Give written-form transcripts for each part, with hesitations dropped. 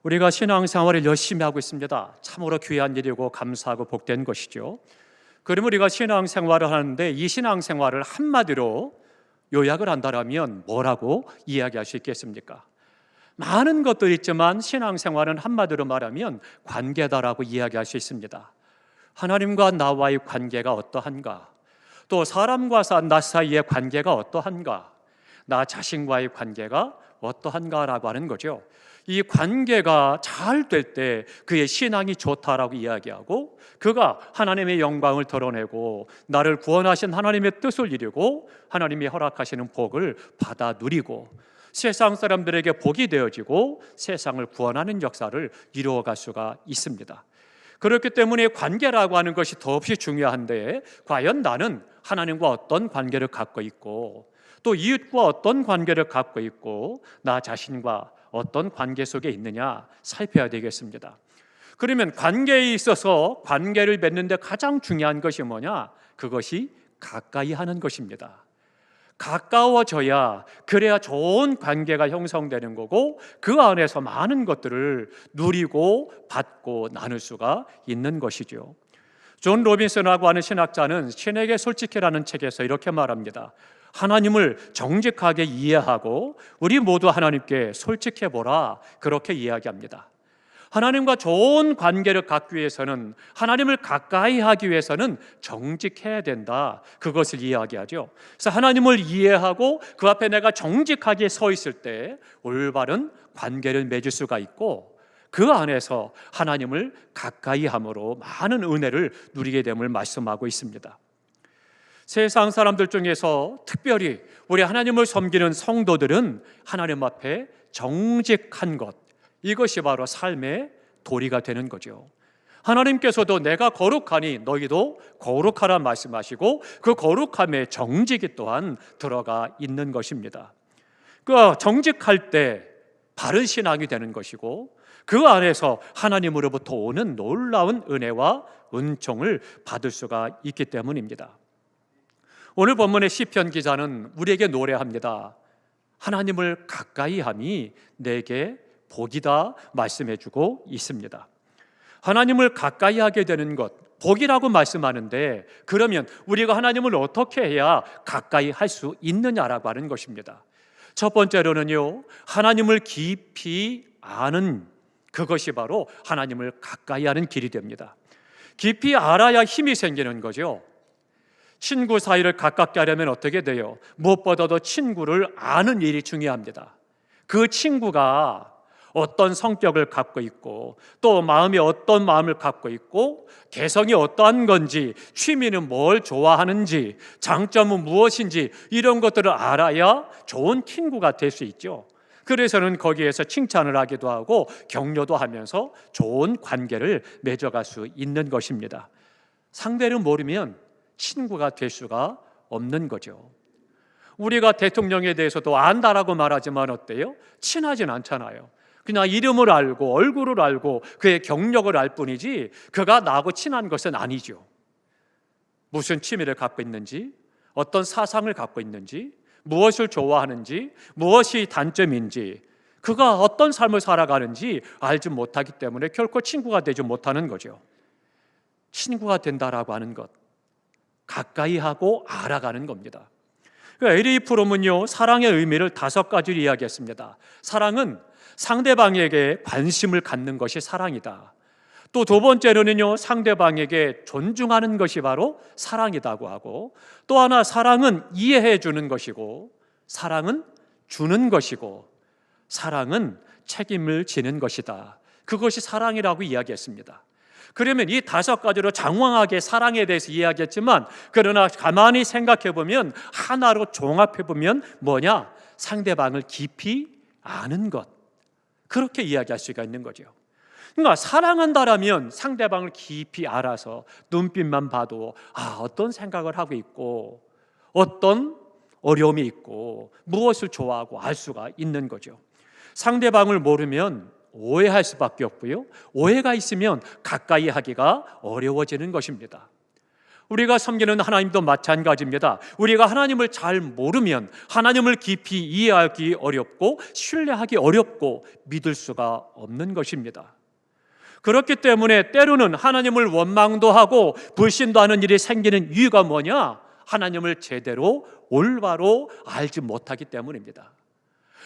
우리가 신앙생활을 열심히 하고 있습니다. 참으로 귀한 일이고 감사하고 복된 것이죠. 그러면 우리가 신앙생활을 하는데 이 신앙생활을 한마디로 요약을 한다면 뭐라고 이야기할 수 있겠습니까? 많은 것들이 있지만 신앙생활은 한마디로 말하면 관계다라고 이야기할 수 있습니다. 하나님과 나와의 관계가 어떠한가? 또 사람과 나 사이의 관계가 어떠한가? 나 자신과의 관계가 어떠한가라고 하는 거죠. 이 관계가 잘 될 때 그의 신앙이 좋다라고 이야기하고, 그가 하나님의 영광을 드러내고 나를 구원하신 하나님의 뜻을 이루고 하나님이 허락하시는 복을 받아 누리고 세상 사람들에게 복이 되어지고 세상을 구원하는 역사를 이루어갈 수가 있습니다. 그렇기 때문에 관계라고 하는 것이 더없이 중요한데, 과연 나는 하나님과 어떤 관계를 갖고 있고 또 이웃과 어떤 관계를 갖고 있고 나 자신과 어떤 관계 속에 있느냐 살펴야 되겠습니다. 그러면 관계에 있어서 관계를 맺는데 가장 중요한 것이 뭐냐? 그것이 가까이 하는 것입니다. 가까워져야, 그래야 좋은 관계가 형성되는 거고 그 안에서 많은 것들을 누리고 받고 나눌 수가 있는 것이죠. 존 로빈슨이라고 하는 신학자는 신에게 솔직히라는 책에서 이렇게 말합니다. 하나님을 정직하게 이해하고 우리 모두 하나님께 솔직해보라, 그렇게 이야기합니다. 하나님과 좋은 관계를 갖기 위해서는, 하나님을 가까이 하기 위해서는 정직해야 된다, 그것을 이야기하죠. 그래서 하나님을 이해하고 그 앞에 내가 정직하게 서 있을 때 올바른 관계를 맺을 수가 있고 그 안에서 하나님을 가까이 함으로 많은 은혜를 누리게 됨을 말씀하고 있습니다. 세상 사람들 중에서 특별히 우리 하나님을 섬기는 성도들은 하나님 앞에 정직한 것, 이것이 바로 삶의 도리가 되는 거죠. 하나님께서도 내가 거룩하니 너희도 거룩하라 말씀하시고 그 거룩함에 정직이 또한 들어가 있는 것입니다. 그 정직할 때 바른 신앙이 되는 것이고 그 안에서 하나님으로부터 오는 놀라운 은혜와 은총을 받을 수가 있기 때문입니다. 오늘 본문의 시편 기자는 우리에게 노래합니다. 하나님을 가까이 함이 내게 복이다 말씀해주고 있습니다. 하나님을 가까이 하게 되는 것, 복이라고 말씀하는데, 그러면 우리가 하나님을 어떻게 해야 가까이 할 수 있느냐라고 하는 것입니다. 첫 번째로는요, 하나님을 깊이 아는, 그것이 바로 하나님을 가까이 하는 길이 됩니다. 깊이 알아야 힘이 생기는 거죠. 친구 사이를 가깝게 하려면 어떻게 돼요? 무엇보다도 친구를 아는 일이 중요합니다. 그 친구가 어떤 성격을 갖고 있고 또 마음이 어떤 마음을 갖고 있고 개성이 어떠한 건지, 취미는 뭘 좋아하는지, 장점은 무엇인지, 이런 것들을 알아야 좋은 친구가 될 수 있죠. 그래서는 거기에서 칭찬을 하기도 하고 격려도 하면서 좋은 관계를 맺어갈 수 있는 것입니다. 상대를 모르면 친구가 될 수가 없는 거죠. 우리가 대통령에 대해서도 안다라고 말하지만 어때요? 친하진 않잖아요. 그냥 이름을 알고 얼굴을 알고 그의 경력을 알 뿐이지 그가 나하고 친한 것은 아니죠. 무슨 취미를 갖고 있는지, 어떤 사상을 갖고 있는지, 무엇을 좋아하는지, 무엇이 단점인지, 그가 어떤 삶을 살아가는지 알지 못하기 때문에 결코 친구가 되지 못하는 거죠. 친구가 된다라고 하는 것, 가까이 하고 알아가는 겁니다. L.A. 프롬은요, 사랑의 의미를 5가지로 이야기했습니다. 사랑은 상대방에게 관심을 갖는 것이 사랑이다. 또 두 번째로는요, 상대방에게 존중하는 것이 바로 사랑이라고 하고, 또 하나 사랑은 이해해 주는 것이고, 사랑은 주는 것이고, 사랑은 책임을 지는 것이다. 그것이 사랑이라고 이야기했습니다. 그러면 이 5가지로 장황하게 사랑에 대해서 이야기했지만, 그러나 가만히 생각해 보면, 하나로 종합해 보면 뭐냐? 상대방을 깊이 아는 것, 그렇게 이야기할 수가 있는 거죠. 그러니까 사랑한다라면 상대방을 깊이 알아서 눈빛만 봐도 어떤 생각을 하고 있고 어떤 어려움이 있고 무엇을 좋아하고 알 수가 있는 거죠. 상대방을 모르면 오해할 수밖에 없고요, 오해가 있으면 가까이 하기가 어려워지는 것입니다. 우리가 섬기는 하나님도 마찬가지입니다. 우리가 하나님을 잘 모르면 하나님을 깊이 이해하기 어렵고 신뢰하기 어렵고 믿을 수가 없는 것입니다. 그렇기 때문에 때로는 하나님을 원망도 하고 불신도 하는 일이 생기는 이유가 뭐냐? 하나님을 제대로 올바로 알지 못하기 때문입니다.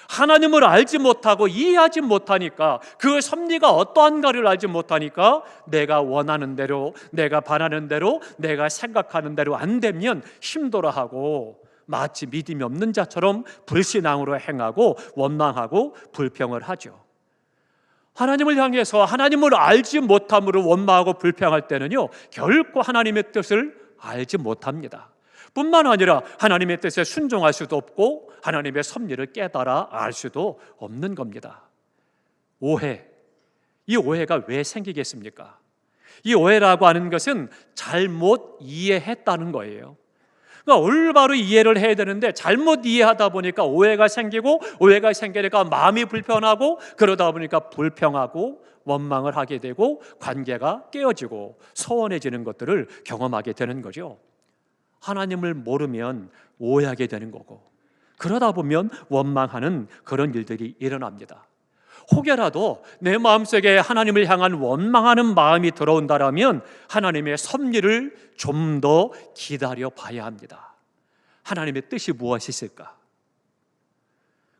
하나님을 알지 못하고 이해하지 못하니까, 그 섭리가 어떠한가를 알지 못하니까 내가 원하는 대로, 내가 바라는 대로, 내가 생각하는 대로 안 되면 힘들어하고 마치 믿음이 없는 자처럼 불신앙으로 행하고 원망하고 불평을 하죠. 하나님을 향해서 하나님을 알지 못함으로 원망하고 불평할 때는요, 결코 하나님의 뜻을 알지 못합니다. 뿐만 아니라 하나님의 뜻에 순종할 수도 없고 하나님의 섭리를 깨달아 알 수도 없는 겁니다. 오해, 이 오해가 왜 생기겠습니까? 이 오해라고 하는 것은 잘못 이해했다는 거예요. 그러니까 올바로 이해를 해야 되는데 잘못 이해하다 보니까 오해가 생기고, 오해가 생기니까 마음이 불편하고, 그러다 보니까 불평하고 원망을 하게 되고 관계가 깨어지고 소원해지는 것들을 경험하게 되는 거죠. 하나님을 모르면 오해하게 되는 거고, 그러다 보면 원망하는 그런 일들이 일어납니다. 혹여라도 내 마음속에 하나님을 향한 원망하는 마음이 들어온다면 하나님의 섭리를 좀 더 기다려 봐야 합니다. 하나님의 뜻이 무엇이 있을까?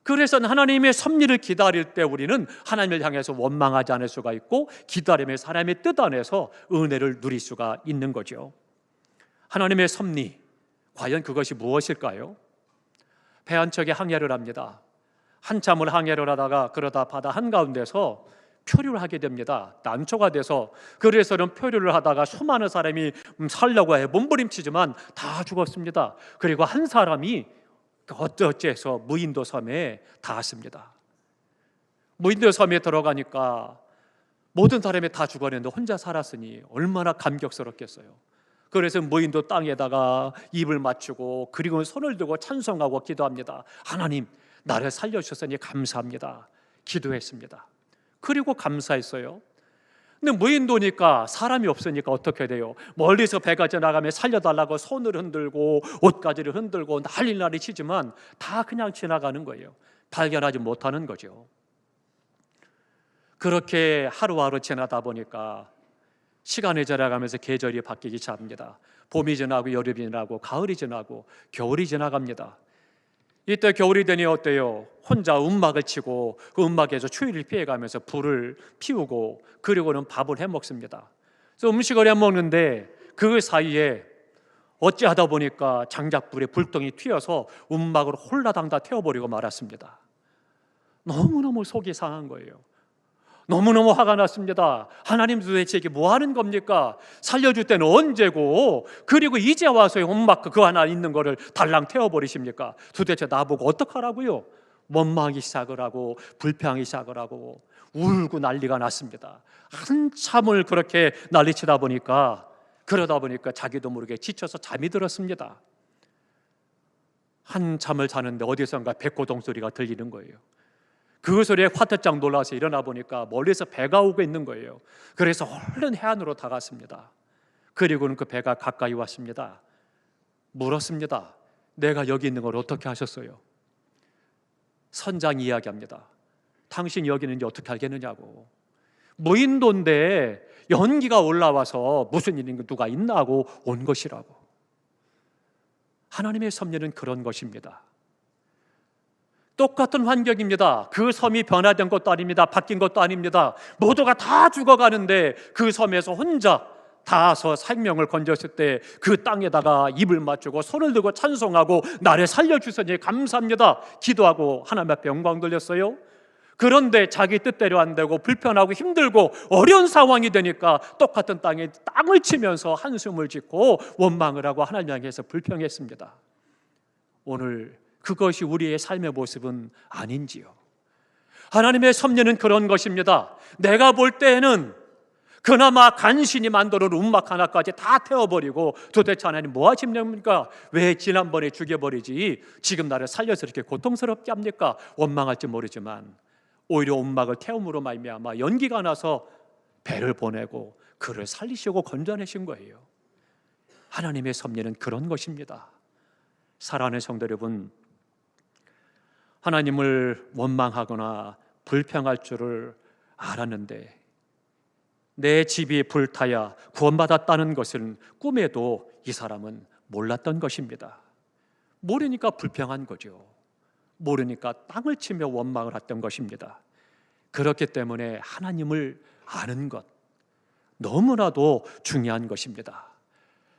그래서 하나님의 섭리를 기다릴 때 우리는 하나님을 향해서 원망하지 않을 수가 있고, 기다리면서 하나님의 뜻 안에서 은혜를 누릴 수가 있는 거죠. 하나님의 섭리, 과연 그것이 무엇일까요? 배 한 척이 항해를 합니다. 한참을 항해를 하다가 그러다 바다 한가운데서 표류를 하게 됩니다. 난초가 돼서, 그래서는 표류를 하다가 수많은 사람이 살려고 해 몸부림치지만 다 죽었습니다. 그리고 한 사람이 어찌해서 무인도 섬에 닿았습니다. 무인도 섬에 들어가니까 모든 사람이 다 죽었는데 혼자 살았으니 얼마나 감격스럽겠어요. 그래서 무인도 땅에다가 입을 맞추고 그리고 손을 들고 찬송하고 기도합니다. 하나님, 나를 살려주셨으니 감사합니다. 기도했습니다. 그리고 감사했어요. 근데 무인도니까 사람이 없으니까 어떻게 돼요? 멀리서 배가 지나가면 살려달라고 손을 흔들고 옷가지를 흔들고 난리 치지만 다 그냥 지나가는 거예요. 발견하지 못하는 거죠. 그렇게 하루하루 지나다 보니까 시간이 지나가면서 계절이 바뀌기 시작합니다. 봄이 지나고 여름이 지나고 가을이 지나고 겨울이 지나갑니다. 이때 겨울이 되니 어때요? 혼자 움막을 치고 그 움막에서 추위를 피해가면서 불을 피우고 그리고는 밥을 해 먹습니다. 그래서 음식을 해 먹는데 그 사이에 어찌하다 보니까 장작불에 불똥이 튀어서 움막을 홀라당 다 태워버리고 말았습니다. 너무너무 속이 상한 거예요. 너무너무 화가 났습니다. 하나님, 도대체 이게 뭐 하는 겁니까? 살려줄 때는 언제고, 그리고 이제 와서 움막 그 하나 있는 거를 달랑 태워버리십니까? 도대체 나보고 어떡하라고요? 원망하기 시작을 하고 불평하기 시작을 하고 울고 난리가 났습니다. 한참을 그렇게 난리치다 보니까, 그러다 보니까 자기도 모르게 지쳐서 잠이 들었습니다. 한참을 자는데 어디선가 백호동 소리가 들리는 거예요. 그 소리에 화들짝 놀라서 일어나 보니까 멀리서 배가 오고 있는 거예요. 그래서 얼른 해안으로 다갔습니다. 그리고는 그 배가 가까이 왔습니다. 물었습니다. 내가 여기 있는 걸 어떻게 하셨어요? 선장이 이야기합니다. 당신 여기 있는지 어떻게 알겠느냐고. 무인도인데 연기가 올라와서 무슨 일인가 누가 있나 하고 온 것이라고. 하나님의 섭리는 그런 것입니다. 똑같은 환경입니다. 그 섬이 변화된 것도 아닙니다. 바뀐 것도 아닙니다. 모두가 다 죽어가는데 그 섬에서 혼자 닿아서 생명을 건졌을 때 그 땅에다가 입을 맞추고 손을 들고 찬송하고 나를 살려주시니 감사합니다 기도하고 하나님 앞에 영광 돌렸어요. 그런데 자기 뜻대로 안 되고 불편하고 힘들고 어려운 상황이 되니까 똑같은 땅에 땅을 치면서 한숨을 짓고 원망을 하고 하나님 향해서 불평했습니다. 오늘 그것이 우리의 삶의 모습은 아닌지요? 하나님의 섭리는 그런 것입니다. 내가 볼 때에는 그나마 간신히 만들어 놓은 움막 하나까지 다 태워버리고 도대체 하나님 뭐 하십니까? 왜 지난번에 죽여버리지 지금 나를 살려서 이렇게 고통스럽게 합니까? 원망할지 모르지만 오히려 움막을 태움으로 말미암아 연기가 나서 배를 보내고 그를 살리시고 건져내신 거예요. 하나님의 섭리는 그런 것입니다. 사랑하는 성도 여러분, 하나님을 원망하거나 불평할 줄을 알았는데 내 집이 불타야 구원받았다는 것은 꿈에도 이 사람은 몰랐던 것입니다. 모르니까 불평한 거죠. 모르니까 땅을 치며 원망을 했던 것입니다. 그렇기 때문에 하나님을 아는 것 너무나도 중요한 것입니다.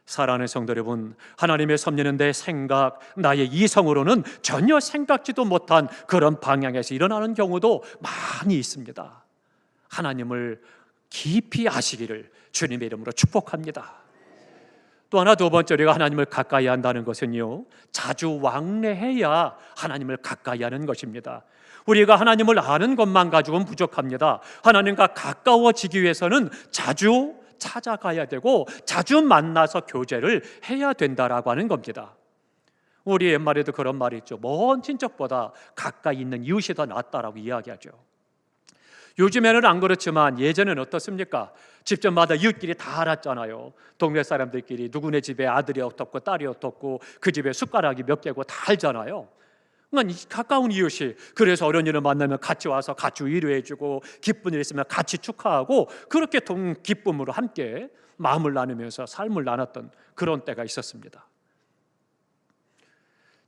사랑하는 성도 여러분, 하나님의 섭리는 내 생각, 나의 이성으로는 전혀 생각지도 못한 그런 방향에서 일어나는 경우도 많이 있습니다. 하나님을 깊이 아시기를 주님의 이름으로 축복합니다. 또 하나, 두 번째, 우리가 하나님을 가까이 한다는 것은요, 자주 왕래해야 하나님을 가까이 하는 것입니다. 우리가 하나님을 아는 것만 가지고는 부족합니다. 하나님과 가까워지기 위해서는 자주 찾아가야 되고 자주 만나서 교제를 해야 된다라고 하는 겁니다. 우리 옛말에도 그런 말이 있죠. 먼 친척보다 가까이 있는 이웃이 더 낫다라고 이야기하죠. 요즘에는 안 그렇지만 예전에는 어떻습니까? 집집마다 이웃끼리 다 알았잖아요. 동네 사람들끼리 누구네 집에 아들이 어떻고 딸이 어떻고 그 집에 숟가락이 몇 개고 다 알잖아요. 그러니까 가까운 이웃이, 그래서 어려운 일을 만나면 같이 와서 같이 위로해주고 기쁜 일 있으면 같이 축하하고 그렇게 기쁨으로 함께 마음을 나누면서 삶을 나눴던 그런 때가 있었습니다.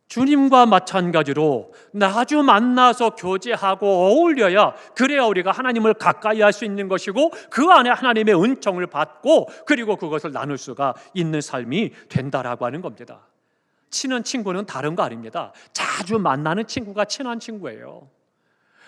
주님과 마찬가지로 자주 만나서 교제하고 어울려야, 그래야 우리가 하나님을 가까이 할 수 있는 것이고 그 안에 하나님의 은총을 받고 그리고 그것을 나눌 수가 있는 삶이 된다라고 하는 겁니다. 친한 친구는 다른 거 아닙니다. 자주 만나는 친구가 친한 친구예요.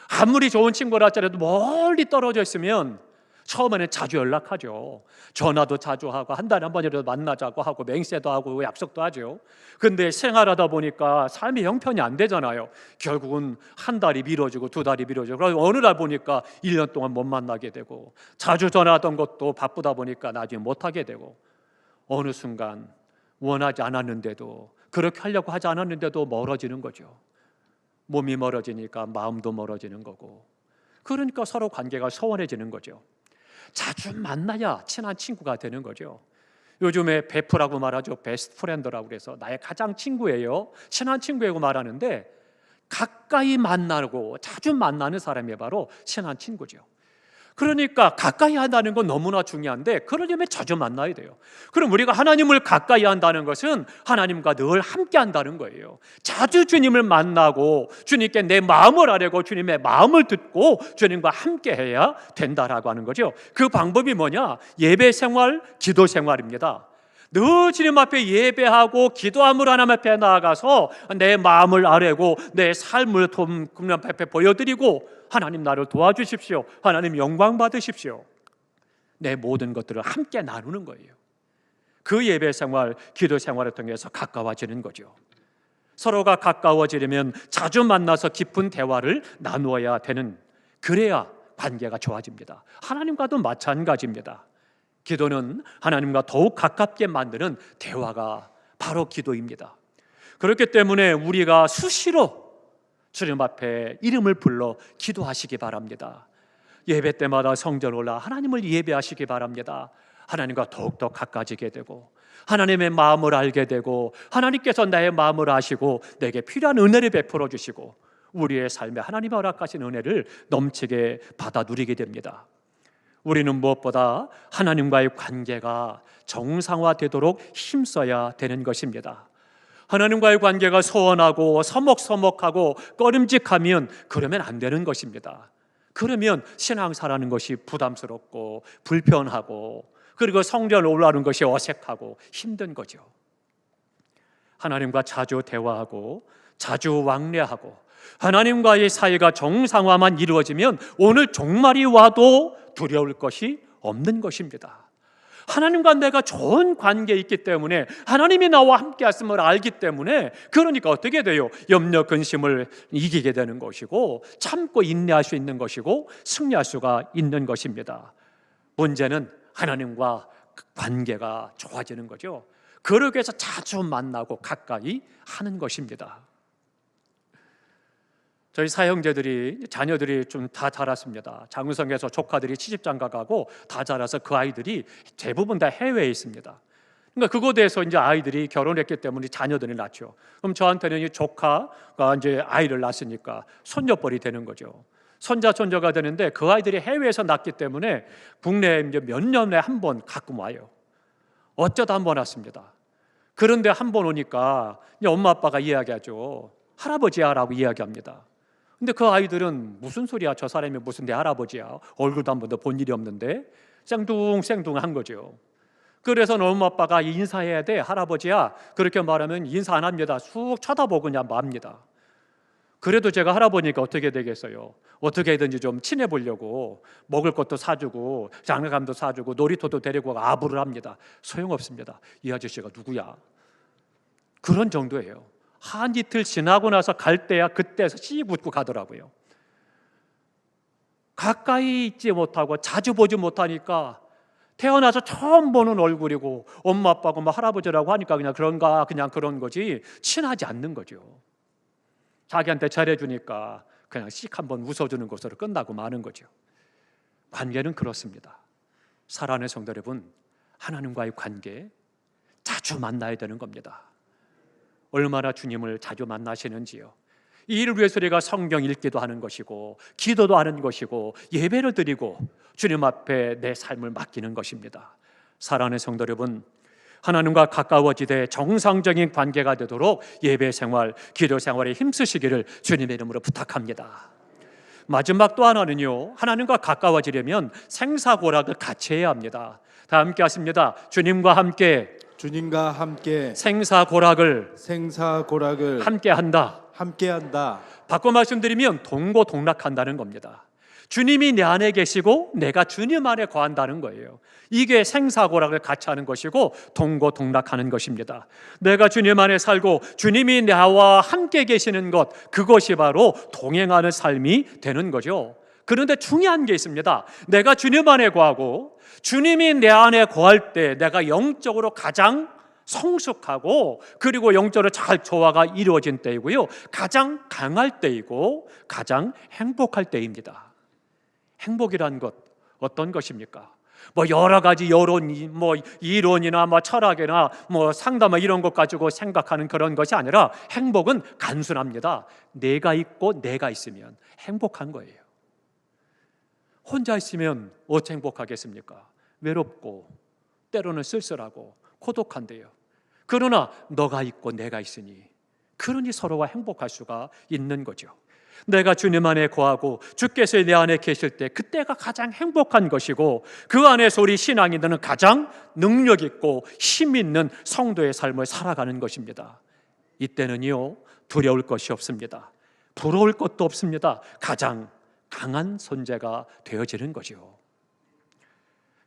아무리 좋은 친구라 할지라도 멀리 떨어져 있으면 처음에는 자주 연락하죠. 전화도 자주 하고 한 달에 한 번이라도 만나자고 하고 맹세도 하고 약속도 하죠. 근데 생활하다 보니까 삶의 형편이 안 되잖아요. 결국은 한 달이 미뤄지고 두 달이 미뤄지고, 그래서 어느 날 보니까 1년 동안 못 만나게 되고, 자주 전화하던 것도 바쁘다 보니까 나중에 못 하게 되고, 어느 순간 원하지 않았는데도, 그렇게 하려고 하지 않았는데도 멀어지는 거죠. 몸이 멀어지니까 마음도 멀어지는 거고, 그러니까 서로 관계가 소원해지는 거죠. 자주 만나야 친한 친구가 되는 거죠. 요즘에 베프라고 말하죠. 베스트 프렌드라고 그래서 나의 가장 친구예요, 친한 친구라고 말하는데, 가까이 만나고 자주 만나는 사람이 바로 친한 친구죠. 그러니까 가까이 한다는 건 너무나 중요한데, 그러려면 자주 만나야 돼요. 그럼 우리가 하나님을 가까이 한다는 것은 하나님과 늘 함께 한다는 거예요. 자주 주님을 만나고 주님께 내 마음을 아뢰고 주님의 마음을 듣고 주님과 함께 해야 된다라고 하는 거죠. 그 방법이 뭐냐? 예배 생활, 기도 생활입니다. 늘 주님 앞에 예배하고 기도함으로 하나님 앞에 나아가서 내 마음을 아뢰고 내 삶을 주님 앞에 보여드리고, 하나님 나를 도와주십시오, 하나님 영광 받으십시오, 내 모든 것들을 함께 나누는 거예요. 그 예배 생활, 기도 생활을 통해서 가까워지는 거죠. 서로가 가까워지려면 자주 만나서 깊은 대화를 나누어야 되는, 그래야 관계가 좋아집니다. 하나님과도 마찬가지입니다. 기도는 하나님과 더욱 가깝게 만드는 대화가 바로 기도입니다. 그렇기 때문에 우리가 수시로 주님 앞에 이름을 불러 기도하시기 바랍니다. 예배 때마다 성전 올라 하나님을 예배하시기 바랍니다. 하나님과 더욱더 가까워지게 되고 하나님의 마음을 알게 되고 하나님께서 나의 마음을 아시고 내게 필요한 은혜를 베풀어 주시고 우리의 삶에 하나님의 허락하신 은혜를 넘치게 받아 누리게 됩니다. 우리는 무엇보다 하나님과의 관계가 정상화되도록 힘써야 되는 것입니다. 하나님과의 관계가 소원하고 서먹서먹하고 꺼림직하면 그러면 안 되는 것입니다. 그러면 신앙사라는 것이 부담스럽고 불편하고, 그리고 성전 올라오는 것이 어색하고 힘든 거죠. 하나님과 자주 대화하고 자주 왕래하고 하나님과의 사이가 정상화만 이루어지면 오늘 종말이 와도 두려울 것이 없는 것입니다. 하나님과 내가 좋은 관계에 있기 때문에, 하나님이 나와 함께 하심을 알기 때문에, 그러니까 어떻게 돼요? 염려 근심을 이기게 되는 것이고 참고 인내할 수 있는 것이고 승리할 수가 있는 것입니다. 문제는 하나님과 관계가 좋아지는 거죠. 그러기 위해서 자주 만나고 가까이 하는 것입니다. 저희 사형제들이, 자녀들이 좀 다 자랐습니다. 장우성에서 조카들이 취직장가 가고 다 자라서 그 아이들이 대부분 다 해외에 있습니다. 그러니까 그거에 대해서 이제 아이들이 결혼했기 때문에 자녀들이 낳죠. 그럼 저한테는 이 조카가 이제 아이를 낳았으니까 손녀뻘이 되는 거죠. 손자, 손녀가 되는데 그 아이들이 해외에서 낳기 때문에 국내에 이제 몇 년에 한 번 가끔 와요. 어쩌다 한 번 왔습니다. 그런데 한 번 오니까 이제 엄마 아빠가 이야기하죠. 할아버지야라고 이야기합니다. 근데 그 아이들은 무슨 소리야? 저 사람이 무슨 내 할아버지야? 얼굴도 한 번도 본 일이 없는데 생뚱생뚱한 거죠. 그래서 엄마 아빠가 인사해야 돼. 할아버지야. 그렇게 말하면 인사 안 합니다. 쑥 쳐다보고 그냥 맙니다. 그래도 제가 할아버지니까 어떻게 되겠어요? 어떻게든지 좀 친해 보려고 먹을 것도 사주고 장난감도 사주고 놀이터도 데리고 아부를 합니다. 소용없습니다. 이 아저씨가 누구야? 그런 정도예요. 한 이틀 지나고 나서 갈 때야 그때서 씩 웃고 가더라고요. 가까이 있지 못하고 자주 보지 못하니까 태어나서 처음 보는 얼굴이고 엄마 아빠고 뭐 할아버지라고 하니까 그냥 그런가 그냥 그런 거지 친하지 않는 거죠. 자기한테 잘해주니까 그냥 씩 한번 웃어주는 것으로 끝나고 마는 거죠. 관계는 그렇습니다. 사랑하는 성도 여러분, 하나님과의 관계 자주 만나야 되는 겁니다. 얼마나 주님을 자주 만나시는지요. 이 일을 위해서 우리가 성경 읽기도 하는 것이고 기도도 하는 것이고 예배를 드리고 주님 앞에 내 삶을 맡기는 것입니다. 사랑하는 성도 여러분, 하나님과 가까워지되 정상적인 관계가 되도록 예배 생활, 기도 생활에 힘쓰시기를 주님의 이름으로 부탁합니다. 마지막 또 하나는요, 하나님과 가까워지려면 생사고락을 같이 해야 합니다. 다 함께 하십니다. 주님과 함께 생사고락을 함께한다. 바꿔 말씀드리면 동고동락한다는 겁니다. 주님이 내 안에 계시고 내가 주님 안에 거한다는 거예요. 이게 생사고락을 같이 하는 것이고 동고동락하는 것입니다. 내가 주님 안에 살고 주님이 나와 함께 계시는 것, 그것이 바로 동행하는 삶이 되는 거죠. 그런데 중요한 게 있습니다. 내가 주님 안에 거하고 주님이 내 안에 거할 때 내가 영적으로 가장 성숙하고 그리고 영적으로 잘 조화가 이루어진 때이고요, 가장 강할 때이고 가장 행복할 때입니다. 행복이란 것 어떤 것입니까? 뭐 여러 가지 이론이나 철학이나 상담 이런 것 가지고 생각하는 그런 것이 아니라 행복은 단순합니다. 내가 있고 내가 있으면 행복한 거예요. 혼자 있으면 어찌 행복하겠습니까? 외롭고 때로는 쓸쓸하고 고독한데요. 그러나 너가 있고 내가 있으니 그러니 서로가 행복할 수가 있는 거죠. 내가 주님 안에 거하고 주께서 내 안에 계실 때 그때가 가장 행복한 것이고 그 안에서 우리 신앙인들은 가장 능력 있고 힘 있는 성도의 삶을 살아가는 것입니다. 이때는요, 두려울 것이 없습니다. 부러울 것도 없습니다. 가장 강한 존재가 되어지는 거죠.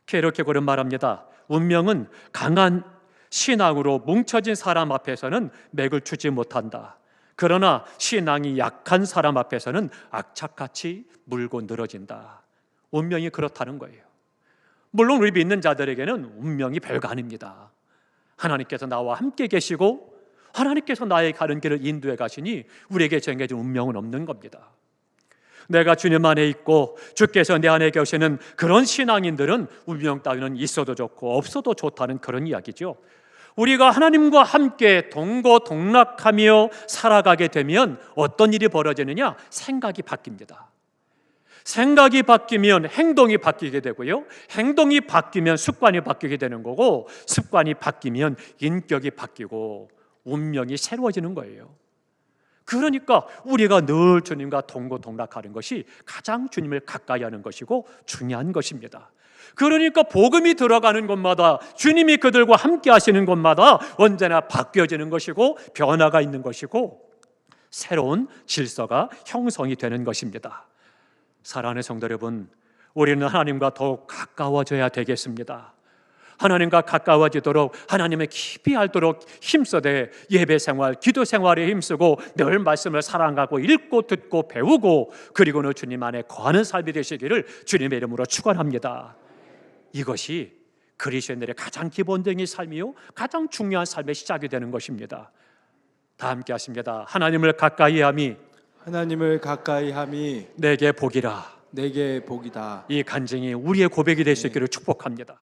케르케고르는 말합니다. 운명은 강한 신앙으로 뭉쳐진 사람 앞에서는 맥을 추지 못한다. 그러나 신앙이 약한 사람 앞에서는 악착같이 물고 늘어진다. 운명이 그렇다는 거예요. 물론 우리 믿는 자들에게는 운명이 별거 아닙니다. 하나님께서 나와 함께 계시고 하나님께서 나의 가는 길을 인도해 가시니 우리에게 정해진 운명은 없는 겁니다. 내가 주님 안에 있고 주께서 내 안에 계시는 그런 신앙인들은 운명 따위는 있어도 좋고 없어도 좋다는 그런 이야기죠. 우리가 하나님과 함께 동고동락하며 살아가게 되면 어떤 일이 벌어지느냐? 생각이 바뀝니다. 생각이 바뀌면 행동이 바뀌게 되고요, 행동이 바뀌면 습관이 바뀌게 되는 거고, 습관이 바뀌면 인격이 바뀌고 운명이 새로워지는 거예요. 그러니까 우리가 늘 주님과 동고동락하는 것이 가장 주님을 가까이 하는 것이고 중요한 것입니다. 그러니까 복음이 들어가는 곳마다 주님이 그들과 함께 하시는 곳마다 언제나 바뀌어지는 것이고 변화가 있는 것이고 새로운 질서가 형성이 되는 것입니다. 사랑하는 성도 여러분, 우리는 하나님과 더욱 가까워져야 되겠습니다. 하나님과 가까워지도록 하나님의 깊이 알도록 힘써대 예배 생활, 기도 생활에 힘쓰고 늘 말씀을 사랑하고 읽고 듣고 배우고 그리고는 주님 안에 거하는 삶이 되시기를 주님의 이름으로 축원합니다. 이것이 그리스도인들의 가장 기본적인 삶이요, 가장 중요한 삶의 시작이 되는 것입니다. 다 함께 하십니다. 하나님을 가까이 함이 내게 복이라. 내게 복이다. 이 간증이 우리의 고백이 될 수 있기를 축복합니다.